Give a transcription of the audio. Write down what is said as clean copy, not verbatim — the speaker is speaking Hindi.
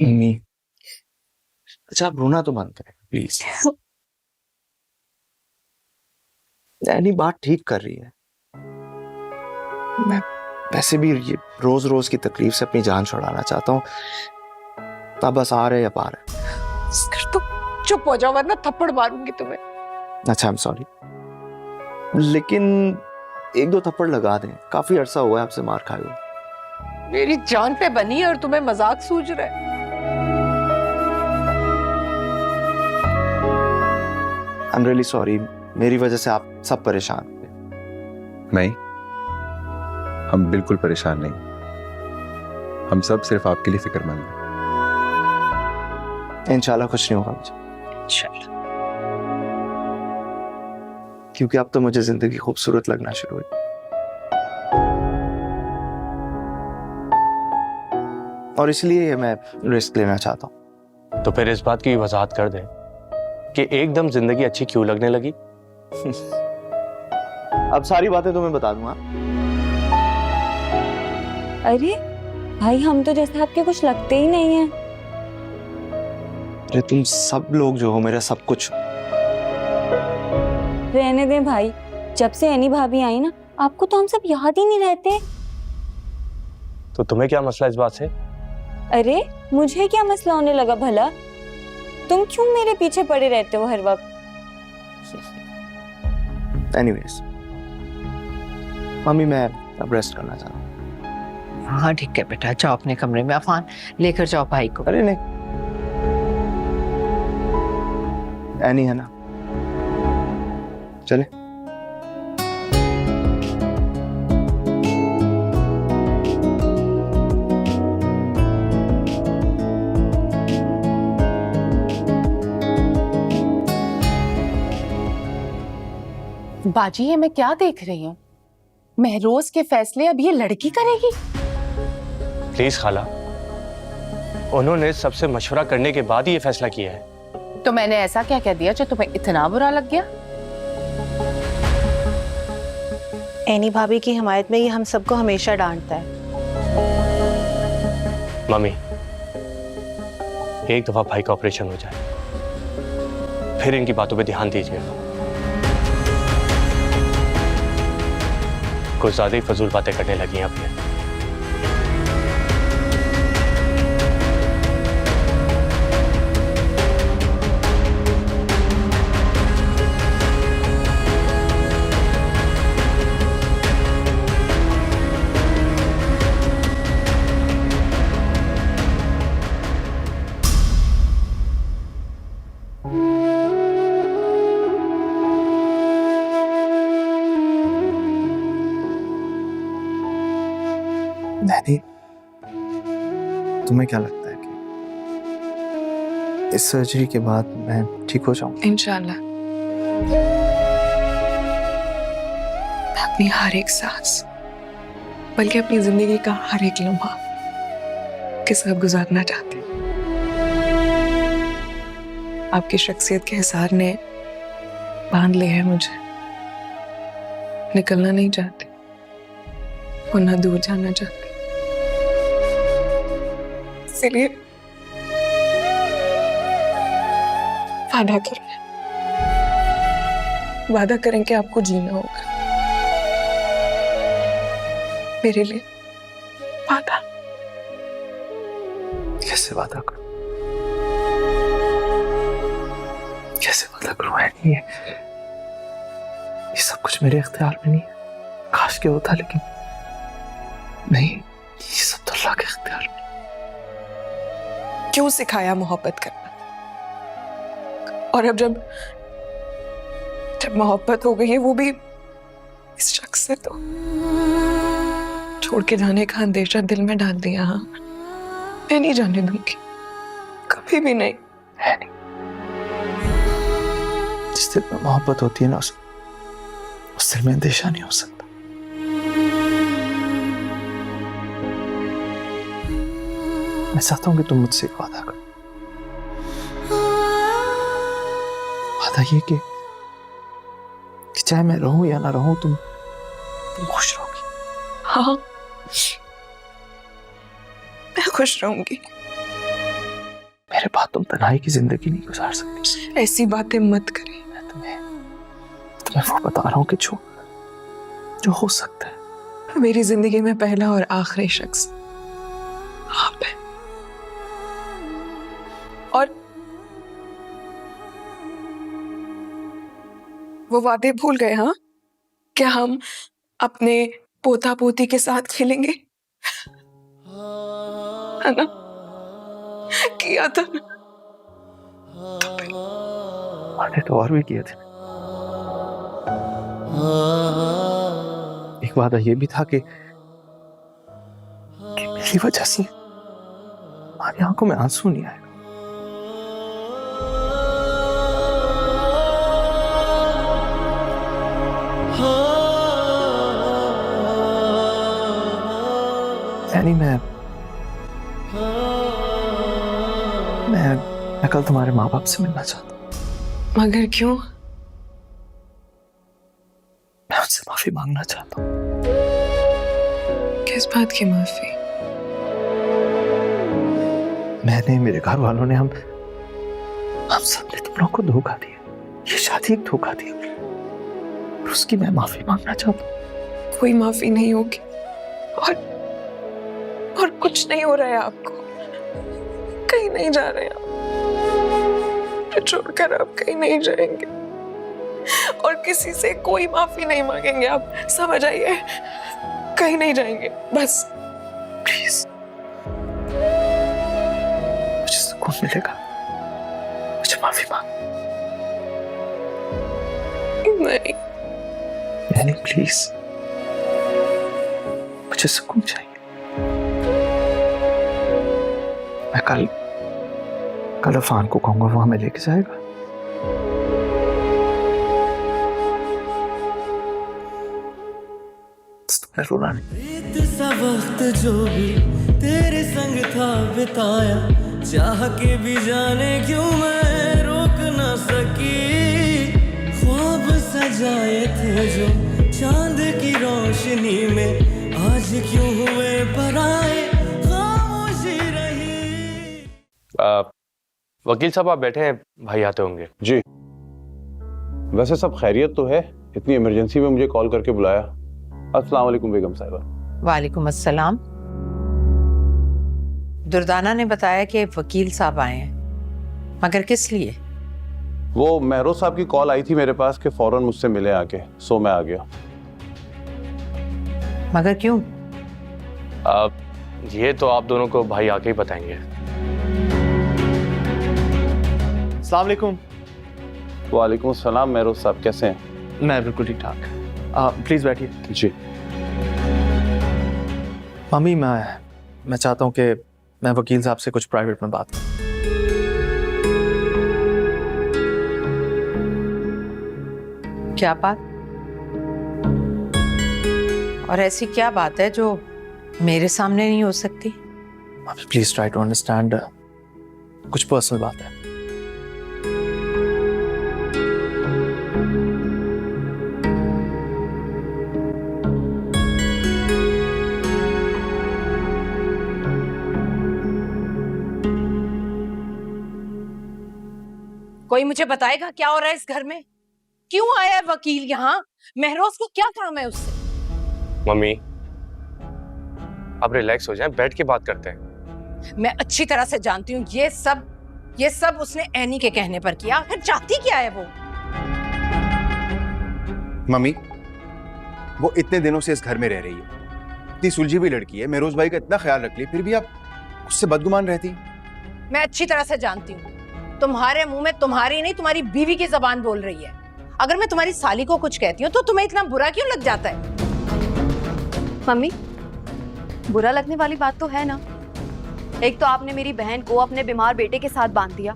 मम्मी, अच्छा आप रोना तो बंद करें प्लीज। एनी बात ठीक कर रही है। मैं वैसे भी ये रोज रोज की तकलीफ से अपनी जान छुड़ाना चाहता हूँ। तब बस आ रहे या पा रहे। तुम चुप हो जाओ वरना थप्पड़ मारूंगी तुम्हें। अच्छा आई एम सॉरी, लेकिन एक दो थप्पड़ लगा दें, काफी अरसा हुआ है आपसे मार खाए हुए। मेरी जान पे बनी है और तुम्हें मजाक सूझ रहा है। आई एम रियली सॉरी, मेरी वजह से आप सब परेशान हुए। नहीं, हम बिल्कुल परेशान नहीं। हम सब सिर्फ आपके लिए फिक्रमंद हैं। इंशाल्लाह कुछ नहीं होगा मुझे, इंशाल्लाह। क्योंकि अब तो मुझे जिंदगी खूबसूरत लगना शुरू हुई। और इसलिए मैं रिस्क लेना चाहता हूँ। तो फिर इस बात की वजाहत कर दे कि एकदम जिंदगी अच्छी क्यों लगने लगी। अब सारी बातें तुम्हें बता दूंगा। अरे भाई, हम तो जैसे आपके कुछ लगते ही नहीं है। अरे तुम सब लोग जो हो मेरा सब कुछ। रहने दें भाई, जब से एनी भाभी आई ना, आपको तो हम सब याद ही नहीं रहते। तो तुम्हें क्या मसला इस बात से? अरे मुझे क्या मसला होने लगा भला? तुम क्यों मेरे पीछे पड़े रहते हो हर वक्त? एनीवेज मम्मी, मैं अब रेस्ट करना चाहता हूँ। हाँ ठीक है बेटा, जाओ अपने कमरे में। अफान लेकर जाओ भाई को। अरे नहीं, एनी है ना, चले। बाजी, ये मैं क्या देख रही हूँ? महरोज के फैसले अब ये लड़की करेगी? प्लीज खाला, उन्होंने सबसे मशवरा करने के बाद ही ये फैसला किया है। तो मैंने ऐसा क्या कह दिया जो तुम्हें इतना बुरा लग गया? एनी भाभी की हिमायत में ये हम सबको हमेशा डांटता है। मम्मी, एक दफा भाई का ऑपरेशन हो जाए, फिर इनकी बातों पे ध्यान दीजिएगा। कुछ ज्यादा ही फजूल बातें करने लगी हैं अब ये। नैनी, तुम्हें क्या लगता है कि इस सर्जरी के बाद मैं ठीक हो जाऊंगा? इंशाल्लाह। मैं अपनी हर एक सांस, बल्कि अपनी जिंदगी का हर एक लम्हा के साथ गुजारना चाहती हूँ। आपकी शख्सियत के हिसार ने बांध लिया है मुझे। निकलना नहीं चाहती और ना दूर जाना चाहती। इसलिए वादा करें कि आपको जीना होगा मेरे लिए। वादा। कैसे वादा करूं? कैसे वादा करूं? ये सब कुछ मेरे इख्तियार में नहीं है। काश के होता, लेकिन नहीं, ये सब तो अल्लाह के इख्तियार में। क्यों सिखाया मोहब्बत करना? और अब जब मोहब्बत हो गई है, वो भी इस शख्स से, तो छोड़ के जाने का अंदेशा दिल में डाल दिया। हाँ, मैं नहीं जाने दूंगी, कभी भी नहीं। है नहीं, जिस दिल में मोहब्बत होती है ना, उस दिल में अंदेशा नहीं हो सकता। मैं चाहता हूं कि तुम मुझसे एक वादा करो। वादा ये कि चाहे मैं रहूं या ना रहूं, तुम खुश रहोगी। हाँ, मैं खुश रहूंगी। मेरे बाद तुम तन्हाई की जिंदगी नहीं गुजार सकती। ऐसी बातें मत करें। मैं तुम्हें वो बता रहा हूँ कि जो हो सकता है। मेरी जिंदगी में पहला और आखिरी शख्स आप है। और वो वादे भूल गए? हाँ, क्या हम अपने पोता पोती के साथ खेलेंगे? है ना? किया था ना? वादे तो और भी किए थे। एक वादा ये भी था कि मेरी वजह से हमारी आंखों में आंसू नहीं आएगा। यानी मैं कल तुम्हारे माँ बाप से मिलना चाहता हूँ। मगर क्यों? मैं उनसे माफी मांगना चाहता हूँ। किस बात की माफी? मैंने, मेरे घर वालों ने, हम सब ने तुम लोगों को धोखा दिया। ये शादी एक धोखा दी और उसकी मैं माफी मांगना चाहता हूँ। कोई माफी नहीं होगी और कुछ नहीं हो रहा है आपको। कहीं नहीं जा रहे आप, छोड़कर आप कहीं नहीं जाएंगे और किसी से कोई माफी नहीं मांगेंगे। आप समझ आइए, कहीं नहीं जाएंगे। बस प्लीज, मुझे सुकून मिलेगा। मुझे माफी मांग। नहीं प्लीज, मुझे सुकून चाहिए। मैं कल अफान को कहूंगा, वो हमें लेके जाएगा। तुम्हें रोना नहीं। सा वक्त जो भी तेरे संग था बिताया, चाह के भी जाने क्यों मैं रोक ना सकी। ख्वाब सजाए थे जो चांद की रोशनी में, आज क्यों हुए पराए, खामोशी रही। वकील साहब आप बैठे हैं, भाई आते होंगे। जी, वैसे सब खैरियत तो है। इतनी इमरजेंसी में मुझे कॉल करके बुलाया। अस्सलाम वालेकुम बेगम साहिबा। वालेकुम अस्सलाम। दुर्दाना ने बताया कि वकील साहब आए हैं, मगर किस लिए? वो महरोज साहब की कॉल आई थी मेरे पास कि फौरन मुझसे मिले आके, सो मैं आ गया। मगर क्यों? ये तो आप दोनों को भाई आके ही बताएंगे। अस्सलाम वालेकुम। वालेकुम अस्सलाम। महरोज साहब कैसे हैं? मैं बिल्कुल ठीक ठाक। प्लीज बैठिए। जी। मम्मी, मैं चाहता हूँ कि मैं वकील साहब से कुछ प्राइवेट में बात करूं। क्या बात? और ऐसी क्या बात है जो मेरे सामने नहीं हो सकती? Please try to understand. कुछ पर्सनल बात है। कोई मुझे बताएगा क्या हो रहा है इस घर में? क्यों आया है वकील यहाँ? महरोज को क्या काम है उससे? मम्मी आप रिलैक्स हो जाएं, बैठ के बात करते हैं। मैं अच्छी तरह से जानती हूँ ये सब उसने एनी के कहने पर किया। फिर चाहती क्या है वो? मम्मी, वो इतने दिनों से इस घर में रह रही है, इतनी सुलझी हुई लड़की है, महरोज भाई का इतना ख्याल रख ली, फिर भी आप उससे बदगुमान रहती। मैं अच्छी तरह से जानती हूँ तुम्हारे मुंह में तुम्हारी नहीं तुम्हारी बीवी की जबान बोल रही है। अगर मैं तुम्हारी साली को कुछ कहती हूँ तो तुम्हें इतना बुरा क्यों लग जाता है? मम्मी, बुरा लगने वाली बात तो है ना। एक तो आपने मेरी बहन को अपने बीमार बेटे के साथ बांध दिया,